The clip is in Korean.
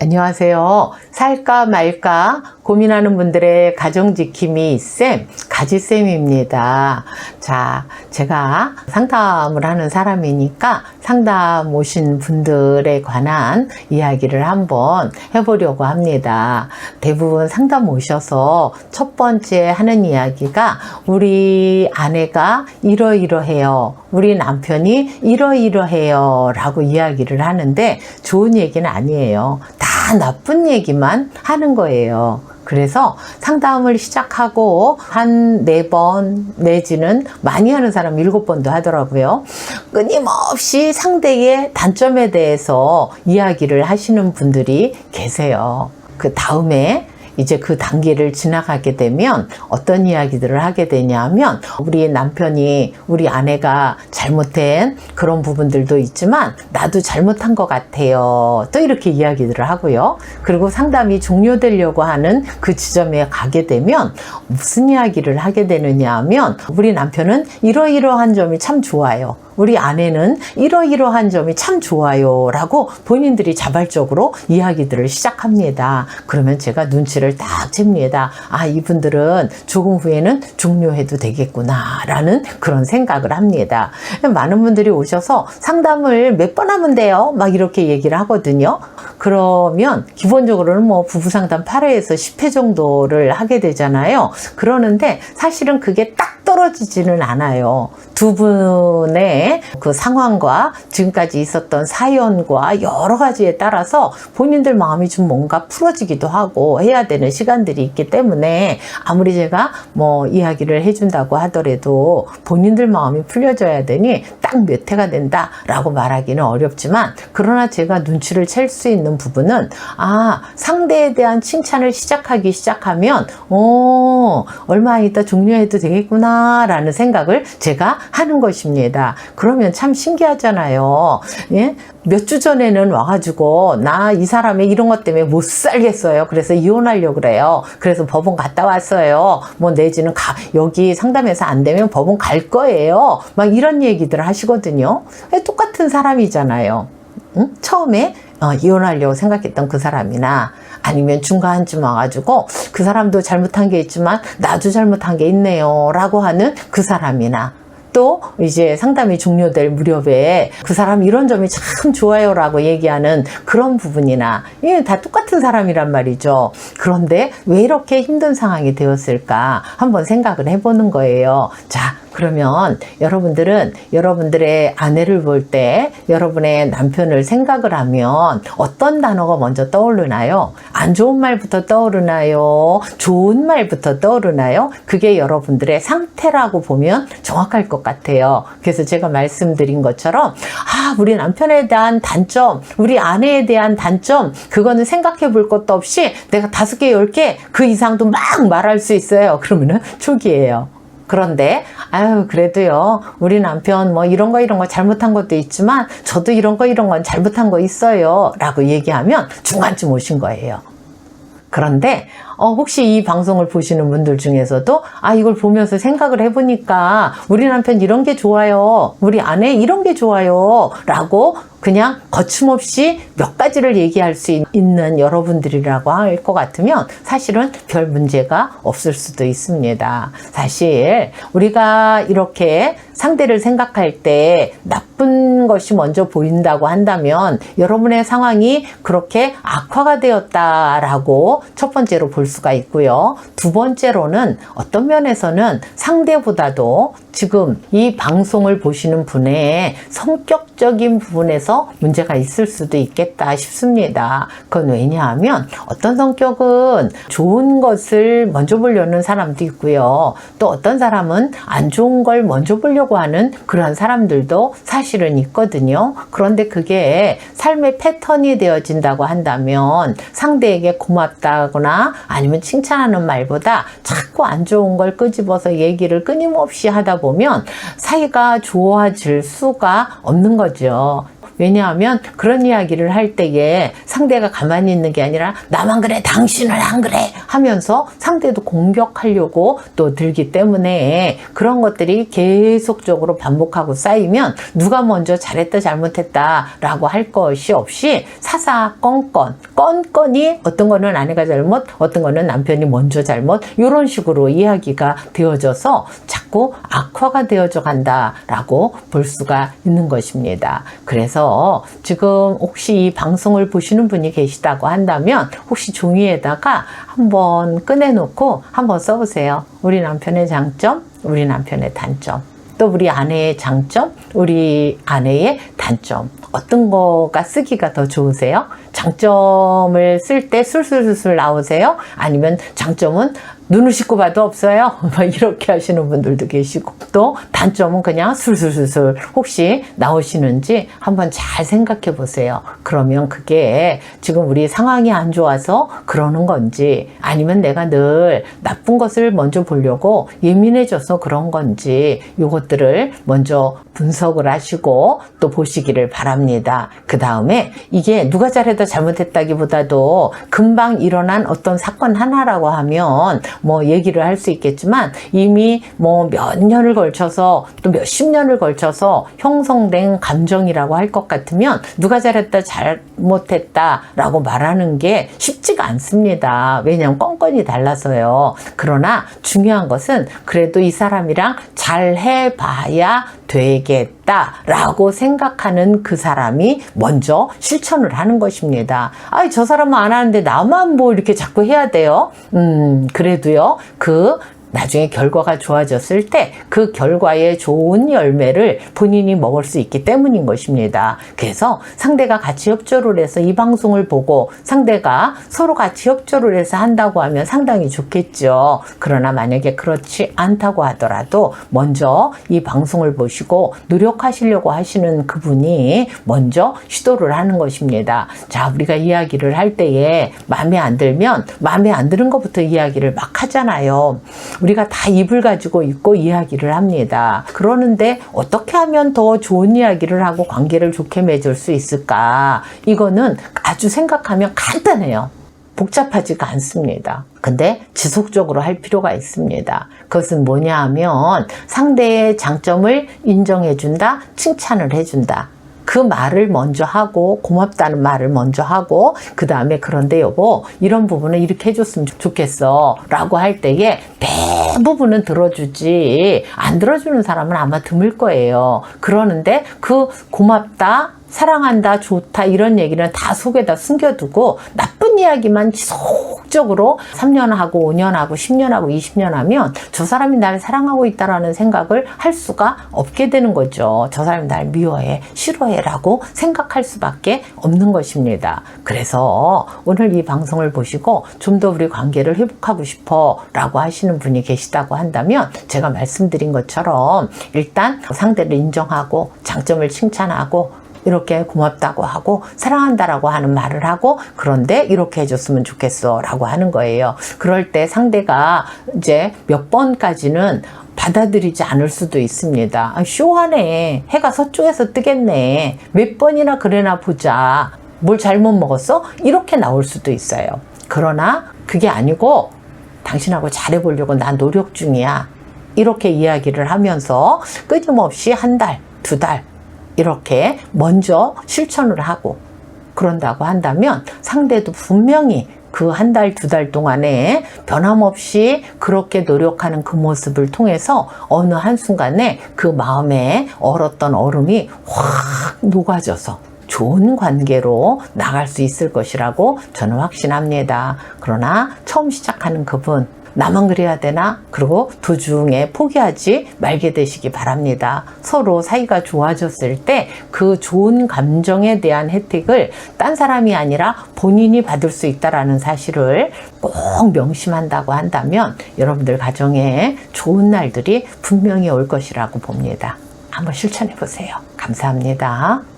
안녕하세요. 살까 말까 고민하는 분들의 가정지킴이 쌤, 가지쌤입니다. 자, 제가 상담을 하는 사람이니까 상담 오신 분들에 관한 이야기를 한번 해보려고 합니다. 대부분 상담 오셔서 첫 번째 하는 이야기가 우리 아내가 이러이러해요. 우리 남편이 이러이러해요. 라고 이야기를 하는데 좋은 얘기는 아니에요. 다 나쁜 얘기만 하는 거예요. 그래서 상담을 시작하고 한 4번 내지는 많이 하는 사람 7번도 하더라고요. 끊임없이 상대의 단점에 대해서 이야기를 하시는 분들이 계세요. 그 다음에 이제 그 단계를 지나가게 되면 어떤 이야기들을 하게 되냐면 우리 남편이 우리 아내가 잘못된 그런 부분들도 있지만 나도 잘못한 것 같아요. 또 이렇게 이야기들을 하고요. 그리고 상담이 종료되려고 하는 그 지점에 가게 되면 무슨 이야기를 하게 되느냐 하면 우리 남편은 이러이러한 점이 참 좋아요. 우리 아내는 이러이러한 점이 참 좋아요 라고 본인들이 자발적으로 이야기들을 시작합니다. 그러면 제가 눈치를 딱 챕니다. 아, 이분들은 조금 후에는 종료해도 되겠구나 라는 그런 생각을 합니다. 많은 분들이 오셔서 상담을 몇 번 하면 돼요? 막 이렇게 얘기를 하거든요. 그러면 기본적으로는 뭐 부부상담 8회에서 10회 정도를 하게 되잖아요. 그러는데 사실은 그게 딱 떨어지지는 않아요. 두 분의 그 상황과 지금까지 있었던 사연과 여러 가지에 따라서 본인들 마음이 좀 뭔가 풀어지기도 하고 해야 되는 시간들이 있기 때문에 아무리 제가 뭐 이야기를 해준다고 하더라도 본인들 마음이 풀려져야 되니 딱 몇 회가 된다라고 말하기는 어렵지만 그러나 제가 눈치를 챌 수 있는 부분은 상대에 대한 칭찬을 시작하면 얼마 있다 종료해도 되겠구나 라는 생각을 제가 하는 것입니다. 그러면 참 신기하잖아요. 예? 몇 주 전에는 와가지고 나 이 사람의 이런 것 때문에 못 살겠어요. 그래서 이혼하려고 그래요. 그래서 법원 갔다 왔어요. 뭐 내지는 여기 상담해서 안 되면 법원 갈 거예요. 막 이런 얘기들을 하시거든요. 똑같은 사람이잖아요. 응? 처음에 이혼하려고 생각했던 그 사람이나 아니면 중간쯤 와가지고 그 사람도 잘못한 게 있지만 나도 잘못한 게 있네요 라고 하는 그 사람이나 또 이제 상담이 종료될 무렵에 그 사람 이런 점이 참 좋아요 라고 얘기하는 그런 부분이나 이게 다 똑같은 사람이란 말이죠. 그런데 왜 이렇게 힘든 상황이 되었을까 한번 생각을 해보는 거예요. 자, 그러면 여러분들은 여러분들의 아내를 볼 때 여러분의 남편을 생각을 하면 어떤 단어가 먼저 떠오르나요? 안 좋은 말부터 떠오르나요? 좋은 말부터 떠오르나요? 그게 여러분들의 상태라고 보면 정확할 것 같아요. 그래서 제가 말씀드린 것처럼 우리 남편에 대한 단점, 우리 아내에 대한 단점 그거는 생각해 볼 것도 없이 내가 5개, 10개 그 이상도 막 말할 수 있어요. 그러면은 초기예요. 그런데 그래도요 우리 남편 뭐 이런 거 잘못한 것도 있지만 저도 이런 건 잘못한 거 있어요 라고 얘기하면 중간쯤 오신 거예요. 그런데 혹시 이 방송을 보시는 분들 중에서도 이걸 보면서 생각을 해보니까 우리 남편 이런 게 좋아요, 우리 아내 이런 게 좋아요 라고 그냥 거침없이 몇 가지를 얘기할 수 있는 여러분들이라고 할 것 같으면 사실은 별 문제가 없을 수도 있습니다. 사실 우리가 이렇게 상대를 생각할 때 나쁜 것이 먼저 보인다고 한다면 여러분의 상황이 그렇게 악화가 되었다라고 첫 번째로 볼 수가 있고요. 두 번째로는 어떤 면에서는 상대보다도 지금 이 방송을 보시는 분의 성격적인 부분에서 문제가 있을 수도 있겠다 싶습니다. 그건 왜냐하면 어떤 성격은 좋은 것을 먼저 보려는 사람도 있고요. 또 어떤 사람은 안 좋은 걸 먼저 보려고 하는 그런 사람들도 사실은 있거든요. 그런데 그게 삶의 패턴이 되어진다고 한다면 상대에게 고맙다거나 아니면 칭찬하는 말보다 자꾸 안 좋은 걸 끄집어서 얘기를 끊임없이 하다 보면 사이가 좋아질 수가 없는 거죠. 왜냐하면 그런 이야기를 할 때에 상대가 가만히 있는 게 아니라 나만 그래 당신은 안 그래 하면서 상대도 공격하려고 또 들기 때문에 그런 것들이 계속적으로 반복하고 쌓이면 누가 먼저 잘했다 잘못했다 라고 할 것이 없이 사사건건 건건이 어떤 거는 아내가 잘못 어떤 거는 남편이 먼저 잘못 이런 식으로 이야기가 되어져서 자꾸 악화가 되어져 간다라고 볼 수가 있는 것입니다. 그래서 지금 혹시 이 방송을 보시는 분이 계시다고 한다면 혹시 종이에다가 한번 꺼내놓고 한번 써보세요. 우리 남편의 장점, 우리 남편의 단점, 또 우리 아내의 장점, 우리 아내의 단점. 어떤 거가 쓰기가 더 좋으세요? 장점을 쓸 때 술술술 나오세요? 아니면 장점은 눈을 씻고 봐도 없어요? 이렇게 하시는 분들도 계시고, 또 단점은 그냥 술술술 혹시 나오시는지 한번 잘 생각해 보세요. 그러면 그게 지금 우리 상황이 안 좋아서 그러는 건지, 아니면 내가 늘 나쁜 것을 먼저 보려고 예민해져서 그런 건지, 요것들을 먼저 분석을 하시고 또 보시기를 바랍니다. 그 다음에 이게 누가 잘했다 잘못했다기보다도 금방 일어난 어떤 사건 하나라고 하면 뭐 얘기를 할 수 있겠지만, 이미 뭐 몇 년을 걸쳐서 또 몇십 년을 걸쳐서 형성된 감정이라고 할 것 같으면 누가 잘했다 잘못했다 라고 말하는 게 쉽지가 않습니다. 왜냐하면 건건이 달라서요. 그러나 중요한 것은 그래도 이 사람이랑 잘 해봐야 되겠다라고 생각하는 그 사람이 먼저 실천을 하는 것입니다. 아이, 저 사람은 안 하는데 나만 뭐 이렇게 자꾸 해야 돼요? 그래도요, 나중에 결과가 좋아졌을 때 그 결과의 좋은 열매를 본인이 먹을 수 있기 때문인 것입니다. 그래서 상대가 같이 협조를 해서 이 방송을 보고 상대가 서로 같이 협조를 해서 한다고 하면 상당히 좋겠죠. 그러나 만약에 그렇지 않다고 하더라도 먼저 이 방송을 보시고 노력하시려고 하시는 그분이 먼저 시도를 하는 것입니다. 자, 우리가 이야기를 할 때에 마음에 안 들면 마음에 안 드는 것부터 이야기를 막 하잖아요. 우리가 다 입을 가지고 있고 이야기를 합니다. 그러는데 어떻게 하면 더 좋은 이야기를 하고 관계를 좋게 맺을 수 있을까? 이거는 아주 생각하면 간단해요. 복잡하지가 않습니다. 근데 지속적으로 할 필요가 있습니다. 그것은 뭐냐 하면 상대의 장점을 인정해준다, 칭찬을 해준다. 그 말을 먼저 하고, 고맙다는 말을 먼저 하고, 그 다음에 그런데 여보 이런 부분은 이렇게 해줬으면 좋겠어 라고 할 때에 대부분은 들어주지, 안 들어주는 사람은 아마 드물 거예요. 그러는데 그 고맙다, 사랑한다, 좋다 이런 얘기는 다 속에다 숨겨두고 나쁜 이야기만 지속적으로 3년 하고 5년 하고 10년 하고 20년 하면 저 사람이 나를 사랑하고 있다라는 생각을 할 수가 없게 되는 거죠. 저 사람이 날 미워해, 싫어해 라고 생각할 수밖에 없는 것입니다. 그래서 오늘 이 방송을 보시고 좀 더 우리 관계를 회복하고 싶어 라고 하시는 분이 계시다고 한다면, 제가 말씀드린 것처럼 일단 상대를 인정하고 장점을 칭찬하고 이렇게 고맙다고 하고 사랑한다라고 하는 말을 하고, 그런데 이렇게 해줬으면 좋겠어 라고 하는 거예요. 그럴 때 상대가 이제 몇 번까지는 받아들이지 않을 수도 있습니다. 아, 쇼하네, 해가 서쪽에서 뜨겠네, 몇 번이나 그래나 보자, 뭘 잘못 먹었어? 이렇게 나올 수도 있어요. 그러나 그게 아니고 당신하고 잘해보려고 나 노력 중이야, 이렇게 이야기를 하면서 끊임없이 한 달, 두 달 이렇게 먼저 실천을 하고 그런다고 한다면 상대도 분명히 그 한 달, 두 달 동안에 변함없이 그렇게 노력하는 그 모습을 통해서 어느 한순간에 그 마음에 얼었던 얼음이 확 녹아져서 좋은 관계로 나갈 수 있을 것이라고 저는 확신합니다. 그러나 처음 시작하는 그분, 나만 그래야 되나? 그리고 도중에 포기하지 말게 되시기 바랍니다. 서로 사이가 좋아졌을 때 그 좋은 감정에 대한 혜택을 딴 사람이 아니라 본인이 받을 수 있다는 사실을 꼭 명심한다고 한다면 여러분들 가정에 좋은 날들이 분명히 올 것이라고 봅니다. 한번 실천해 보세요. 감사합니다.